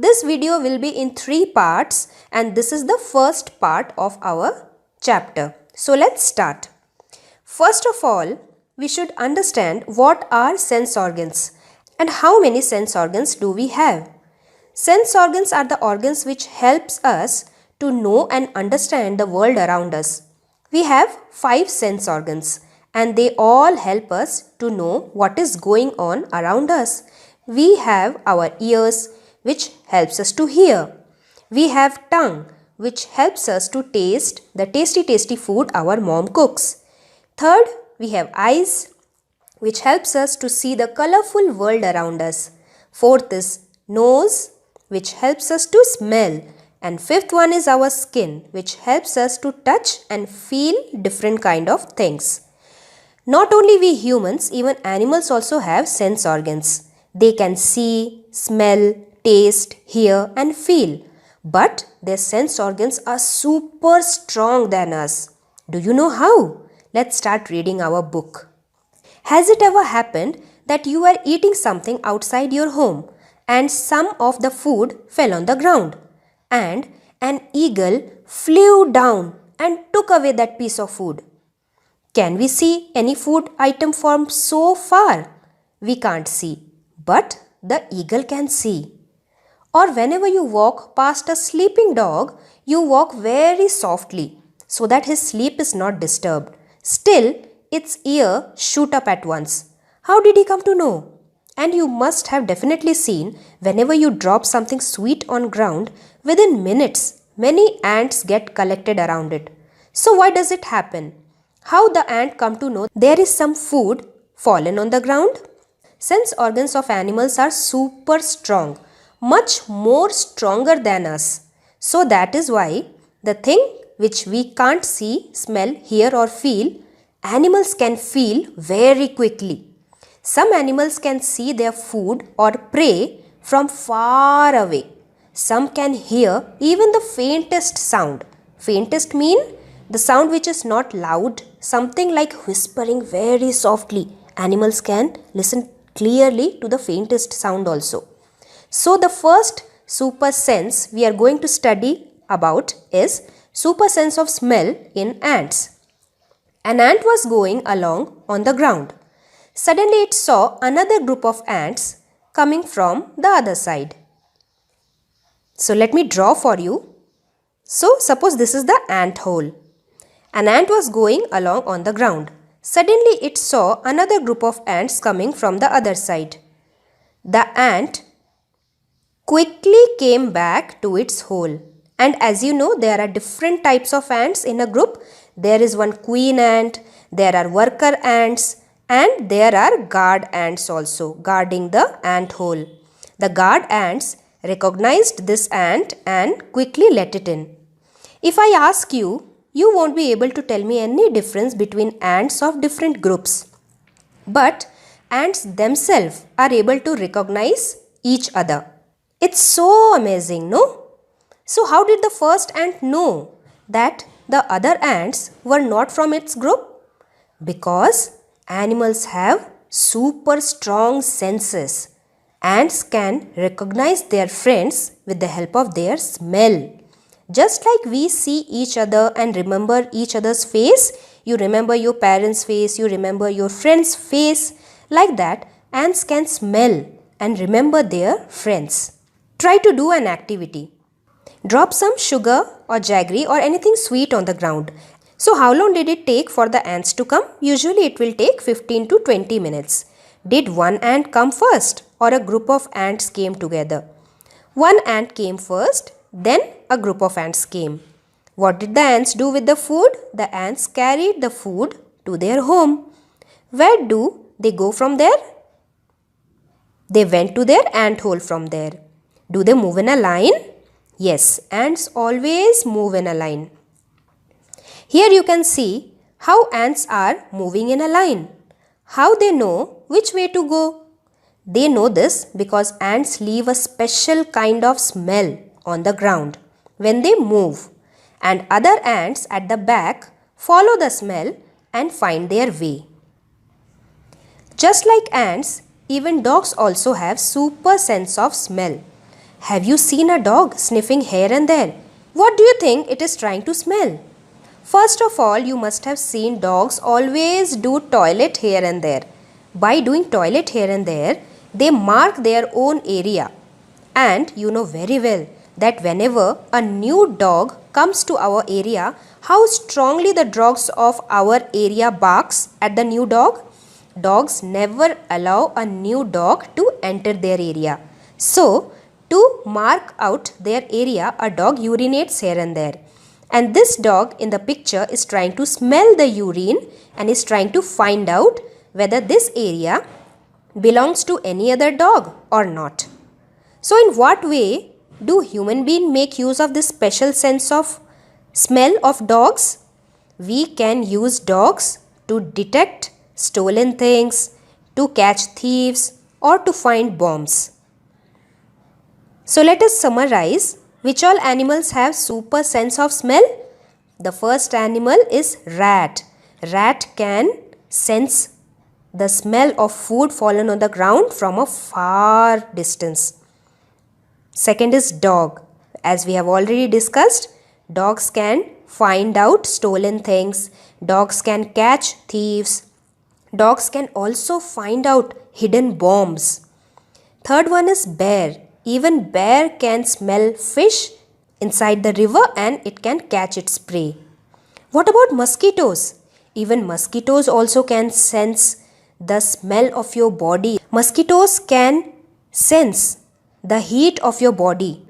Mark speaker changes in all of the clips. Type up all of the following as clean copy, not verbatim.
Speaker 1: This video will be in 3 parts and this is the first part of our chapter. So let's start. First of all, we should understand what are sense organs and how many sense organs do we have. Sense organs are the organs which helps us to know and understand the world around us. We have 5 sense organs and they all help us to know what is going on around us. We have our ears which helps us to hear. We have tongue which helps us to taste the tasty food our mom cooks. Third, we have eyes which helps us to see the colorful world around us. Fourth is nose which helps us to smell. And fifth one is our skin which helps us to touch and feel different kind of things. Not only we humans, even animals also have sense organs. They can see, smell, taste, hear and feel. But their sense organs are super strong than us. Do you know how? Let's start reading our book. Has it ever happened that you are eating something outside your home and some of the food fell on the ground and an eagle flew down and took away that piece of food? Can we see any food item from so far? We can't see, but the eagle can see. Or whenever you walk past a sleeping dog, you walk very softly so that his sleep is not disturbed. Still, its ear shoot up at once. How did he come to know? And you must have definitely seen whenever you drop something sweet on ground, within minutes, many ants get collected around it. So why does it happen? How the ant come to know there is some food fallen on the ground? Sense organs of animals are super strong, much more stronger than us. So that is why the thing which we can't see, smell, hear or feel, animals can feel very quickly. Some animals can see their food or prey from far away. Some can hear even the faintest sound. Faintest mean the sound which is not loud, something like whispering very softly. Animals can listen clearly to the faintest sound also. So the first super sense we are going to study about is super sense of smell in ants. An ant was going along on the ground. Suddenly it saw another group of ants coming from the other side. So let me draw for you. So suppose this is the ant hole. An ant was going along on the ground. Suddenly it saw another group of ants coming from the other side. The ant quickly came back to its hole. And as you know, there are different types of ants in a group. There is one queen ant, there are worker ants, and there are guard ants also guarding the ant hole. The guard ants recognized this ant and quickly let it in. If I ask you, you won't be able to tell me any difference between ants of different groups. But ants themselves are able to recognize each other. It's so amazing, no? So how did the first ant know that the other ants were not from its group? Because animals have super strong senses. Ants can recognize their friends with the help of their smell. Just like we see each other and remember each other's face, you remember your parents' face, you remember your friend's face, like that, ants can smell and remember their friends. Try to do an activity. Drop some sugar or jaggery or anything sweet on the ground. So how long did it take for the ants to come? Usually it will take 15 to 20 minutes. Did one ant come first or a group of ants came together? One ant came first, then a group of ants came. What did the ants do with the food? The ants carried the food to their home. Where do they go from there? They went to their ant hole from there. Do they move in a line? Yes, ants always move in a line. Here you can see how ants are moving in a line. How they know which way to go? They know this because ants leave a special kind of smell on the ground when they move, and other ants at the back follow the smell and find their way. Just like ants, even dogs also have super sense of smell. Have you seen a dog sniffing here and there? What do you think it is trying to smell? First of all, you must have seen dogs always do toilet here and there. By doing toilet here and there, they mark their own area. And you know very well that whenever a new dog comes to our area, how strongly the dogs of our area barks at the new dog. Dogs never allow a new dog to enter their area. So, to mark out their area, a dog urinates here and there. And this dog in the picture is trying to smell the urine and is trying to find out whether this area belongs to any other dog or not. So in what way do human beings make use of this special sense of smell of dogs? We can use dogs to detect stolen things, to catch thieves, or to find bombs. So let us summarize which all animals have super sense of smell. The first animal is rat. Rat can sense the smell of food fallen on the ground from a far distance. Second is dog. As we have already discussed, dogs can find out stolen things. Dogs can catch thieves. Dogs can also find out hidden bombs. Third one is bear. Even bear can smell fish inside the river and it can catch its prey. What about mosquitoes? Even mosquitoes also can sense the smell of your body. Mosquitoes can sense the heat of your body.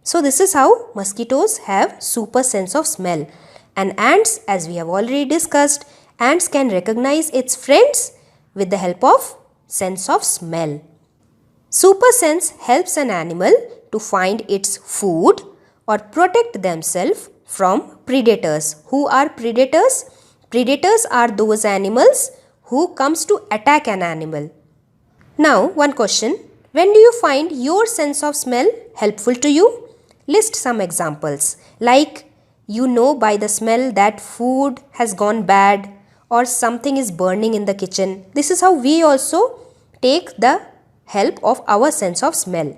Speaker 1: So this is how mosquitoes have super sense of smell. And ants, as we have already discussed, ants can recognize its friends with the help of sense of smell. Super sense helps an animal to find its food or protect themselves from predators. Who are predators? Predators are those animals who comes to attack an animal. Now one question. When do you find your sense of smell helpful to you? List some examples. Like you know by the smell that food has gone bad or something is burning in the kitchen. This is how we also take the help of our sense of smell.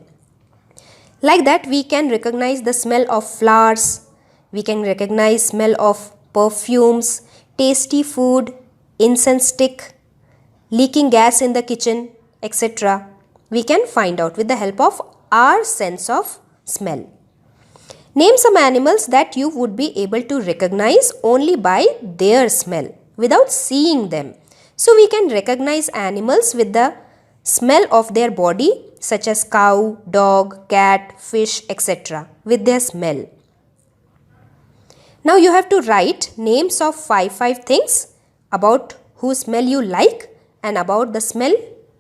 Speaker 1: Like that we can recognize the smell of flowers. We can recognize smell of perfumes, tasty food, incense stick, leaking gas in the kitchen, etc. We can find out with the help of our sense of smell. Name some animals that you would be able to recognize only by their smell without seeing them. So we can recognize animals with the smell of their body such as cow, dog, cat, fish, etc. with their smell. Now you have to write names of five things about whose smell you like and about the smell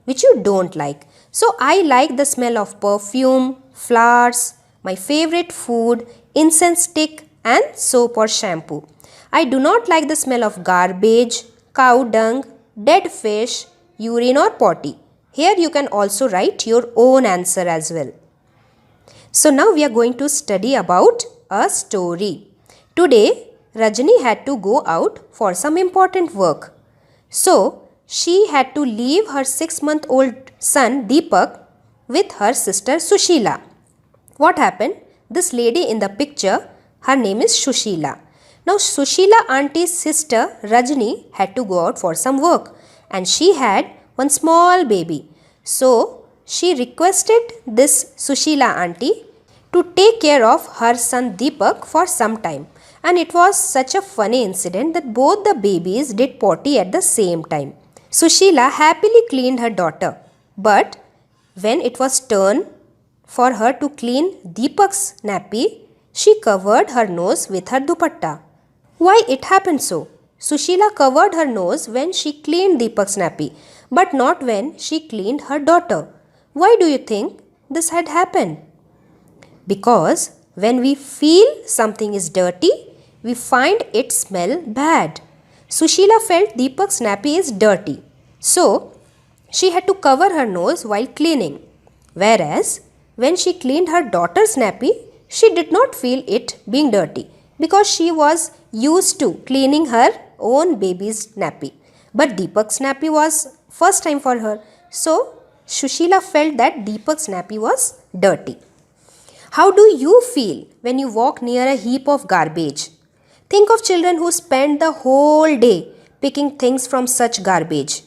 Speaker 1: which you don't like. So I like the smell of perfume, flowers, my favorite food, incense stick and soap or shampoo. I do not like the smell of garbage, cow dung, dead fish, urine or potty. Here you can also write your own answer as well. So now we are going to study about a story. Today Rajani had to go out for some important work. So she had to leave her 6-month-old son Deepak with her sister Sushila. What happened? This lady in the picture, her name is Sushila. Now Sushila auntie's sister Rajani had to go out for some work and she had one small baby. So she requested this Sushila auntie to take care of her son Deepak for some time. And it was such a funny incident that both the babies did potty at the same time. Sushila happily cleaned her daughter. But when it was turn for her to clean Deepak's nappy, she covered her nose with her dupatta. Why it happened so? Sushila covered her nose when she cleaned Deepak's nappy, but not when she cleaned her daughter. Why do you think this had happened? Because when we feel something is dirty, we find it smell bad. Sushila felt Deepak's nappy is dirty. So, she had to cover her nose while cleaning. Whereas, when she cleaned her daughter's nappy, she did not feel it being dirty because she was used to cleaning her own baby's nappy. But Deepak's nappy was first time for her. So, Sushila felt that Deepak's nappy was dirty. How do you feel when you walk near a heap of garbage? Think of children who spend the whole day picking things from such garbage.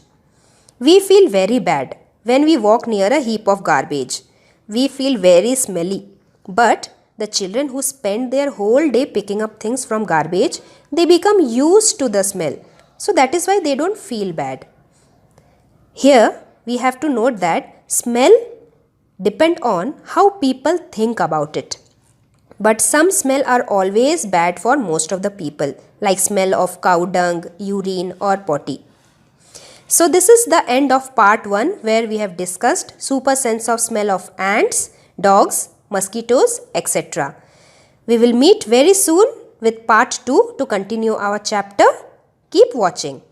Speaker 1: We feel very bad when we walk near a heap of garbage. We feel very smelly. But the children who spend their whole day picking up things from garbage, they become used to the smell. So that is why they don't feel bad. Here we have to note that smell depend on how people think about it. But some smell are always bad for most of the people, like smell of cow dung, urine or potty. So this is the end of part 1 where we have discussed super sense of smell of ants, dogs, mosquitoes, etc. We will meet very soon with part 2 to continue our chapter. Keep watching.